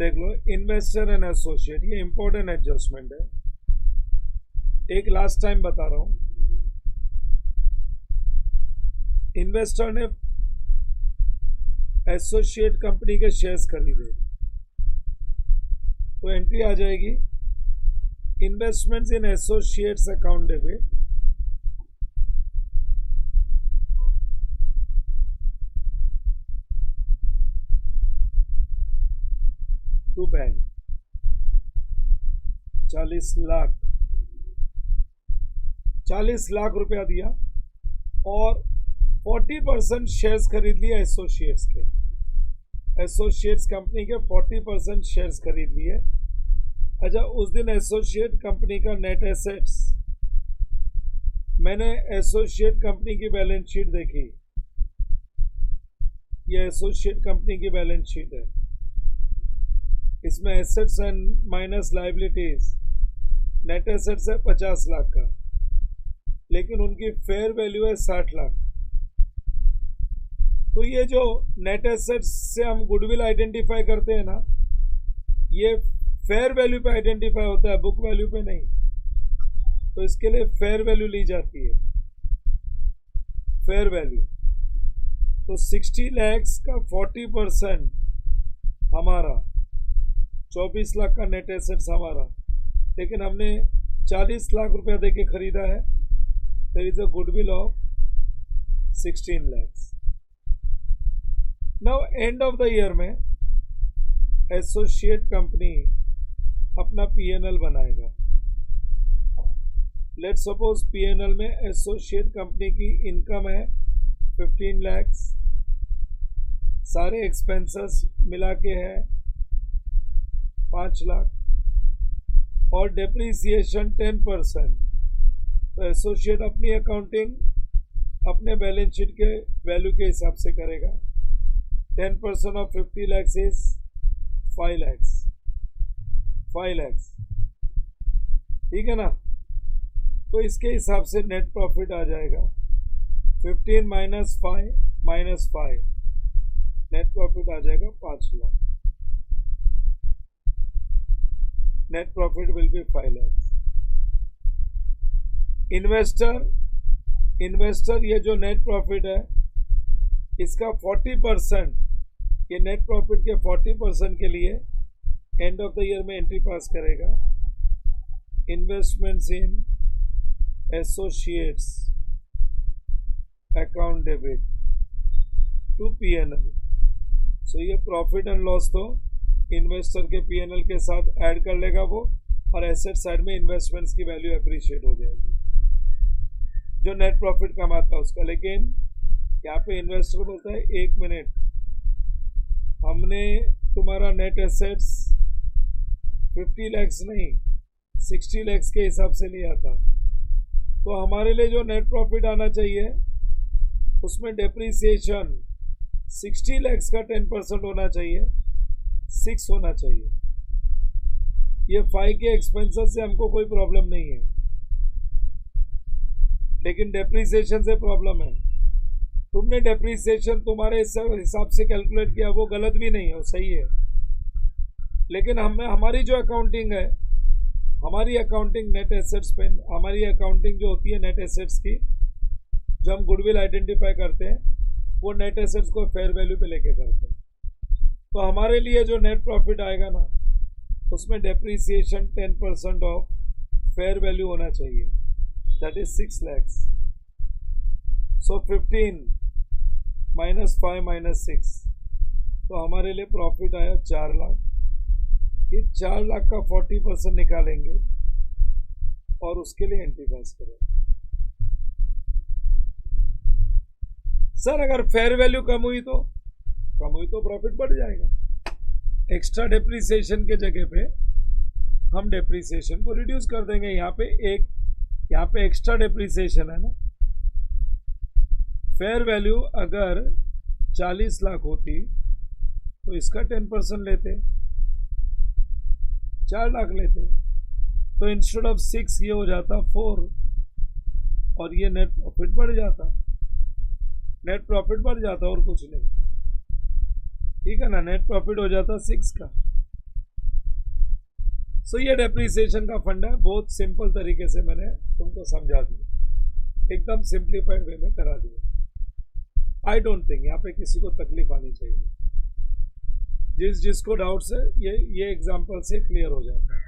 देख लो, investor and associate, ये important adjustment है। एक लास्ट टाइम बता रहा हूं, इन्वेस्टर ने एसोसिएट कंपनी के शेयर्स खरीदे तो एंट्री आ जाएगी investments in associates account debit to bank 40 lakh रुपया दिया और 40% शेयर्स खरीद लिए एसोसिएट्स के। एसोसिएट्स कंपनी के 40% शेयर्स खरीद लिए। अच्छा, उस दिन एसोसिएट कंपनी का नेट एसेट्स, मैंने एसोसिएट कंपनी की बैलेंस शीट देखी, ये एसोसिएट कंपनी की बैलेंस शीट है। इसमें assets and minus liabilities, net assets है 50 लाख का, लेकिन उनकी फेयर वैल्यू है 60 लाख। तो ये जो नेट एसेट्स से हम गुडविल आइडेंटिफाई करते हैं ना, ये फेयर वैल्यू पे आइडेंटिफाई होता है, बुक वैल्यू पे नहीं। तो इसके लिए फेयर वैल्यू ली जाती है, फेयर वैल्यू। तो 60 लैक्स का 40% हमारा 24 लाख का नेट एसेट्स हमारा, लेकिन हमने 40 लाख रुपया देके खरीदा है। There is a goodwill of 16 lakhs. Now end of the year में एसोसिएट कंपनी अपना पीएनएल बनाएगा। लेट सपोज पीएनएल में एसोसिएट कंपनी की इनकम है 15 लैक्स, सारे एक्सपेंसेस मिला के है 5 लाख और डेप्रीसिएशन 10%। तो एसोसिएट अपनी अकाउंटिंग अपने बैलेंस शीट के वैल्यू के हिसाब से करेगा। 10% ऑफ 50 लैक्स इज 5 लैक्स, 5 लैक्स, ठीक है ना। तो इसके हिसाब से नेट प्रॉफिट आ जाएगा 15 माइनस 5, नेट प्रॉफिट आ जाएगा 5 lakh. Net profit will be 5 lakhs. Investor ये जो नेट प्रॉफिट है इसका 40%, ये नेट प्रॉफिट के 40% के लिए एंड ऑफ द ईयर में एंट्री पास करेगा। Investments in associates account debit to PNL. So ये प्रॉफिट एंड लॉस तो इन्वेस्टर के पीएनएल के साथ ऐड कर लेगा वो, और एसेट साइड में इन्वेस्टमेंट्स की वैल्यू अप्रिशिएट हो जाएगी जो नेट प्रॉफिट कमाता है उसका। लेकिन यहाँ पे इन्वेस्टर बोलता है 1 मिनट, हमने तुम्हारा नेट एसेट्स 50 लैक्स नहीं 60 लैक्स के हिसाब से लिया था, तो हमारे लिए जो नेट प्रॉफिट आना चाहिए उसमें डेप्रीसिएशन 60 लैक्स का 10% होना चाहिए, 6 होना चाहिए। ये 5 के एक्सपेंसेस से हमको कोई प्रॉब्लम नहीं है, लेकिन डेप्रीसिएशन से प्रॉब्लम है। तुमने डेप्रीसिएशन तुम्हारे हिसाब से कैलकुलेट किया, वो गलत भी नहीं है, वो सही है। लेकिन हमारी जो अकाउंटिंग है, हमारी अकाउंटिंग नेट एसेट्स पे, हमारी अकाउंटिंग जो होती है नेट एसेट्स की, जो हम गुडविल आइडेंटिफाई करते हैं, वो नेट एसेट्स को फेयर वैल्यू पे लेके करते हैं। तो हमारे लिए जो नेट प्रॉफिट आएगा ना, उसमें डेप्रीसिएशन 10% ऑफ फेयर वैल्यू होना चाहिए, that is 6 lakhs. So 15 minus 5 minus 6, तो हमारे लिए प्रॉफिट आया 4 लाख। इस 4 लाख का 40% निकालेंगे और उसके लिए एंट्री पास करेंगे। सर अगर फेयर वैल्यू कम हुई तो प्रॉफिट बढ़ जाएगा। एक्स्ट्रा डेप्रीसिएशन के जगह पे हम डेप्रीसिएशन को रिड्यूस कर देंगे। यहाँ पे एक्स्ट्रा डेप्रीसिएशन है ना। फेयर वैल्यू अगर 40 लाख होती तो इसका 10% लेते, 4 लाख लेते, तो इंस्टेड ऑफ 6 ये हो जाता 4 और ये नेट प्रॉफिट बढ़ जाता, नेट प्रॉफिट बढ़ जाता और कुछ नहीं, ठीक है ना। नेट प्रॉफिट हो जाता 6 का, सो ये डेप्रीसिएशन का फंड है, बहुत सिंपल तरीके से मैंने तुमको समझा दिया, एकदम सिंप्लीफाइड वे में करा दिया। आई डोंट थिंक यहाँ पे किसी को तकलीफ आनी चाहिए। जिसको डाउट्स है ये एग्जांपल से क्लियर हो जाता है।